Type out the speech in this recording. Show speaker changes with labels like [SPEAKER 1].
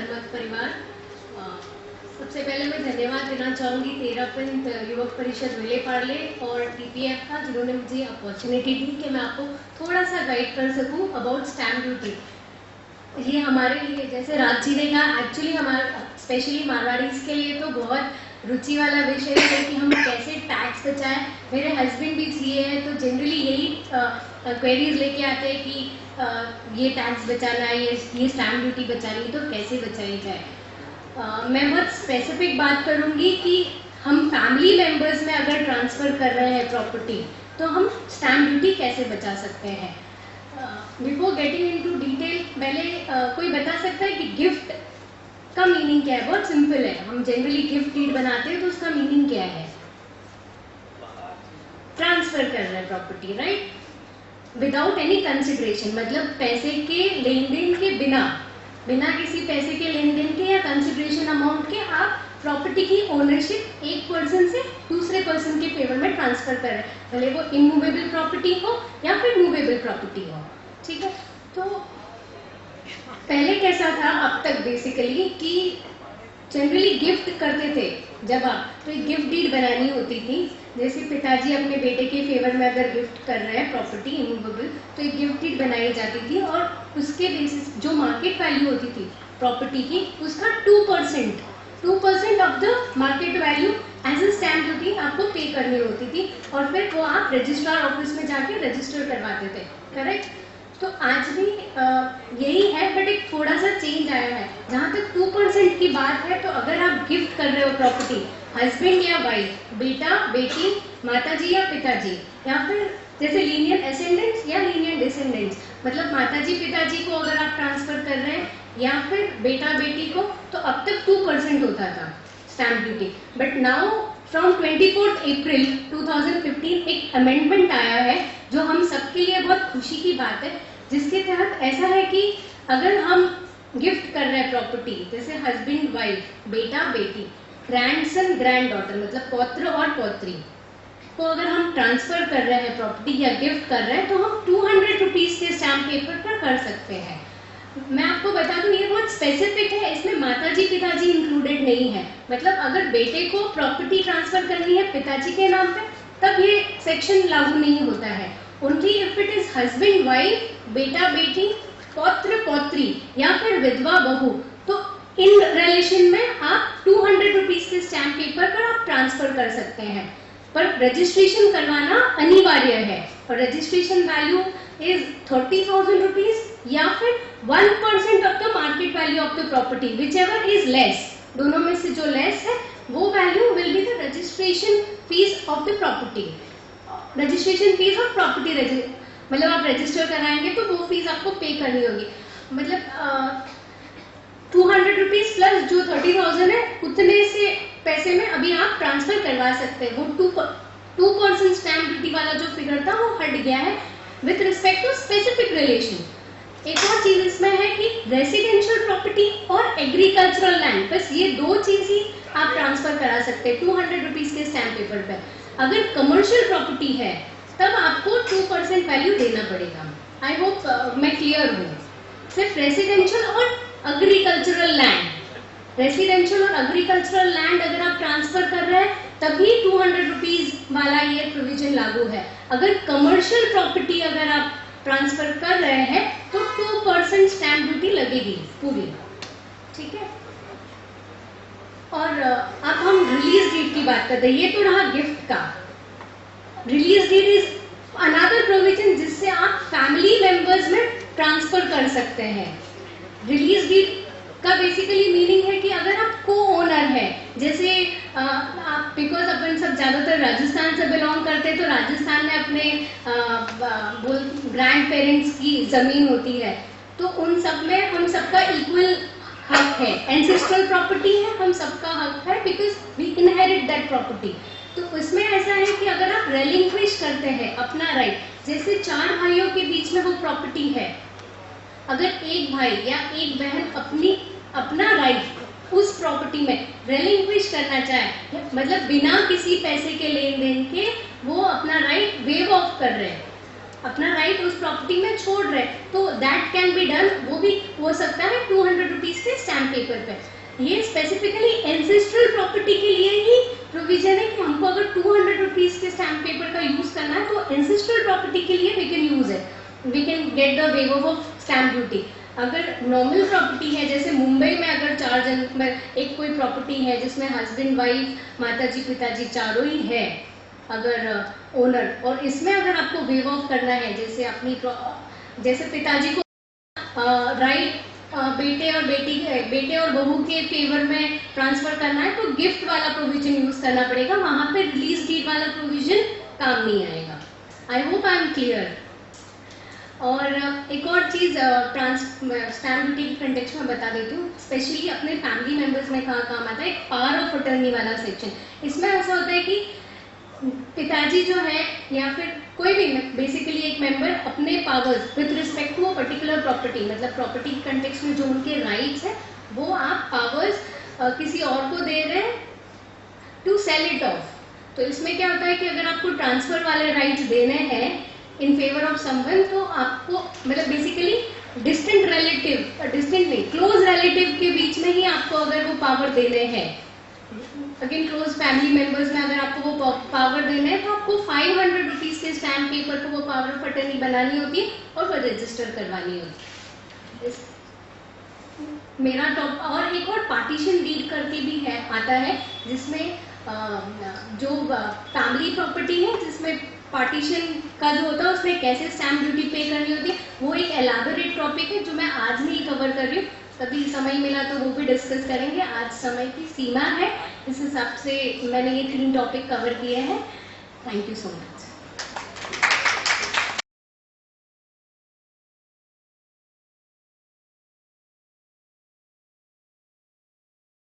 [SPEAKER 1] धर्मत परिवार। सबसे पहले मैं धन्यवाद देना चाहूँगी तेरापंथ युवक परिषद विले पार्ले और टीपीएफ का, जिन्होंने मुझे अपॉर्चुनिटी दी कि मैं आपको थोड़ा सा गाइड कर सकूँ अबाउट स्टैम्प ड्यूटी। ये हमारे लिए, जैसे राज जी ने कहा, एक्चुअली हमारा स्पेशली मारवाड़ीज के लिए तो बहुत रुचि वाला विषय है कि हम कैसे टैक्स बचाएं। मेरे हस्बैंड भी सीए हैं, तो जनरली यही क्वेरीज लेके आते हैं कि ये टैक्स बचाना है, ये स्टैम्प ड्यूटी बचानी है, तो कैसे बचाई जाए। मैं बहुत स्पेसिफिक बात करूंगी कि हम फैमिली मेंबर्स में अगर ट्रांसफ़र कर रहे हैं प्रॉपर्टी, तो हम स्टैम्प ड्यूटी कैसे बचा सकते हैं। बिफोर गेटिंग इनटू डिटेल, पहले कोई बता सकता है कि गिफ्ट का मीनिंग क्या है। बहुत सिंपल है, हम जनरली गिफ्ट डीड बनाते हैं तो उसका मीनिंग क्या है, ट्रांसफर कर रहे हैं property, right, without any consideration, मतलब पैसे के लेन देन के बिना किसी पैसे के लेन देन के या कंसिडरेशन अमाउंट के आप प्रॉपर्टी की ओनरशिप एक पर्सन से दूसरे पर्सन के फेवर में ट्रांसफर कर रहे हैं, भले वो इमूवेबल प्रॉपर्टी हो या फिर मूवेबल प्रॉपर्टी हो। ठीक है, तो पहले कैसा था अब तक बेसिकली कि जनरली गिफ्ट करते थे जब आप, तो एक गिफ्ट डीड बनानी होती थी। जैसे पिताजी अपने बेटे के फेवर में अगर गिफ्ट कर रहे हैं प्रॉपर्टी इमूवेबल, तो एक गिफ्ट डीड बनाई जाती थी और उसके बेसिस जो मार्केट वैल्यू होती थी प्रॉपर्टी की, उसका 2% of the market value as a stamp duty आपको पे करनी होती थी, और फिर वो आप रजिस्ट्रार ऑफिस में जाके रजिस्टर करवाते थे, करेक्ट। तो आज भी यही है, बट एक थोड़ा सा चेंज आया है। जहाँ तक 2% की बात है, तो अगर आप गिफ्ट कर रहे हो प्रॉपर्टी, हस्बैंड या वाइफ, बेटा बेटी, माताजी या पिताजी, या फिर जैसे लीनियर असेंडेंट्स या लीनियर डिसेंडेंट्स, मतलब माताजी पिताजी को अगर आप ट्रांसफर कर रहे हैं या फिर बेटा बेटी को, तो अब तक 2% होता था stamp duty. But now from 24 अप्रैल 2015 एक अमेंडमेंट आया है जो हम सबके लिए बहुत खुशी की बात है, जिसके तहत ऐसा है कि अगर हम गिफ्ट कर रहे हैं प्रॉपर्टी, जैसे हस्बैंड वाइफ, बेटा बेटी, ग्रैंडसन ग्रैंड डॉटर, मतलब पौत्र और पौत्री को अगर हम ट्रांसफर कर रहे हैं प्रॉपर्टी या गिफ्ट कर रहे हैं, तो हम 200 रुपीज के स्टैम्प पेपर पर कर सकते हैं। मैं आपको बता दूं, ये बहुत स्पेसिफिक है, इसमें माताजी पिताजी इंक्लूडेड नहीं है। मतलब अगर बेटे को प्रॉपर्टी ट्रांसफर करनी है पिताजी के नाम पे, तब ये सेक्शन लागू नहीं होता है। Only if it is husband wife, बेटा बेटी, पौत्र पौत्री या फिर विधवा बहू, तो इन रिलेशन में आप 200 रुपीज के स्टैम्प पेपर पर आप ट्रांसफर कर सकते हैं, पर रजिस्ट्रेशन करवाना अनिवार्य है। और रजिस्ट्रेशन वैल्यू इज 30,000 रुपीज या फिर 1% of the market value of the property, which ever is less. दोनों में से जो लेस है वो value will be the registration fees of the property. Registration fees of property, मतलब आप रजिस्टर कराएंगे तो वो फीस आपको पे करनी होगी। मतलब 200 रुपीज प्लस जो 30,000 है, उतने से पैसे में अभी आप ट्रांसफर करवा सकते हैं। वो 2% स्टैम्प ड्यूटी वाला जो फिगर था वो हट गया है with respect to specific relation. एक और चीज इसमें है कि रेसिडेंशियल प्रॉपर्टी और एग्रीकल्चरल लैंड, बस ये दो चीज ही आप ट्रांसफर करा सकते हैं 200 रुपीज के स्टैम्प पेपर पर। अगर कमर्शियल प्रॉपर्टी है तब आपको 2% वैल्यू देना पड़ेगा। आई होप मैं क्लियर हूँ। सिर्फ रेसिडेंशियल और एग्रीकल्चरल लैंड, रेसिडेंशियल और एग्रीकल्चरल लैंड अगर आप ट्रांसफर कर रहे हैं तभी 200 रुपीज वाला ये प्रोविजन लागू है। अगर कमर्शियल प्रॉपर्टी अगर आप ट्रांसफर कर रहे हैं तो 2% स्टैम्प ड्यूटी लगेगी पूरी, ठीक है। और अब हम रिलीज डेट की बात करते हैं। ये तो रहा गिफ्ट का। Release deed is another provision जिससे आप फैमिली मेंबर्स में ट्रांसफर कर सकते हैं। रिलीज डेट का बेसिकली मीनिंग है कि अगर आप को ओनर है, जैसे आप, बिकॉज अपन सब ज्यादातर राजस्थान से बिलोंग करते हैं, तो राजस्थान में अपने ग्रैंड पेरेंट्स की जमीन होती है, तो उन सब में हम सबका इक्वल हक है। एंसेस्ट्रल प्रॉपर्टी है, हम सबका हक है, because we inherit that property. तो उसमें ऐसा है कि अगर आप रेलिंक्विश करते हैं अपना राइट, जैसे 4 भाइयों के बीच में वो प्रॉपर्टी है, अगर एक भाई या एक बहन अपना राइट उस प्रॉपर्टी में रेलिंक्विश करना चाहे, मतलब बिना किसी पैसे के लेन देन के वो अपना राइट वेव ऑफ कर रहे हैं, अपना राइट उस प्रॉपर्टी में छोड़ रहे हैं, तो दैट कैन बी डन, वो भी हो सकता है 200 रुपीज के स्टैम्प पेपर पे। ये स्पेसिफिकली एंसेस्ट्रल प्रॉपर्टी के लिए ही प्रोविजन है कि हमको अगर 200 रुपीज के स्टैम्प पेपर का यूज करना है तो एंसेस्ट्रल प्रॉपर्टी के लिए we can use it, we can get the waiver of stamp duty. अगर नॉर्मल प्रॉपर्टी है, जैसे मुंबई में अगर 4 जन में एक कोई प्रॉपर्टी है जिसमें हस्बैंड वाइफ माताजी पिताजी चारों ही है अगर ओनर, और इसमें अगर आपको वेव ऑफ करना है, जैसे अपनी जैसे पिताजी को राइट बेटे और बहू के फेवर में ट्रांसफर करना है तो गिफ्ट वाला प्रोविजन यूज करना पड़ेगा, वहां पे रिलीज डीड वाला प्रोविजन काम नहीं आएगा। I hope I am clear. और एक और चीज स्टैम्प ड्यूटी के कंटेक्स्ट में बता देती हूँ, स्पेशली अपने फैमिली मेंबर्स में कहाँ काम आता है, एक पावर ऑफ अटर्नी वाला सेक्शन। इसमें ऐसा होता है कि पिताजी जो है या फिर कोई भी बेसिकली एक मेंबर अपने powers with respect to particular property, मतलब प्रॉपर्टी के कंटेक्स्ट में जो उनके राइट्स है वो आप पावर्स किसी और को दे रहे हैं टू सेल इट ऑफ। तो इसमें क्या होता है कि अगर आपको ट्रांसफर वाले राइट्स देने हैं इन फेवर ऑफ समवन, तो आपको मतलब बेसिकली डिस्टेंट रिलेटिव, डिस्टेंट नहीं क्लोज रिलेटिव के बीच में ही आपको अगर वो पावर देने हैं, अगेन क्लोज फैमिली मेंबर्स में अगर आपको वो पावर देना है तो आपको 500 रुपीज के स्टैम्प पेपर पर वो पावर ऑफ अटर्नी बनानी होती है और वो रजिस्टर करवानी होती है। मेरा टॉप और एक और पार्टीशन डीड करके भी है आता है, जिसमें जो फैमिली प्रॉपर्टी है जिसमें पार्टीशन का जो होता है उसमें कैसे स्टैम्प ड्यूटी पे करनी होती है, वो एक एलाबोरेट टॉपिक है जो मैं आज नहीं कवर कर रही हूँ, कभी समय मिला तो वो भी डिस्कस करेंगे। आज समय की सीमा है, इस हिसाब से मैंने ये 3 टॉपिक कवर किए हैं। Thank you so much.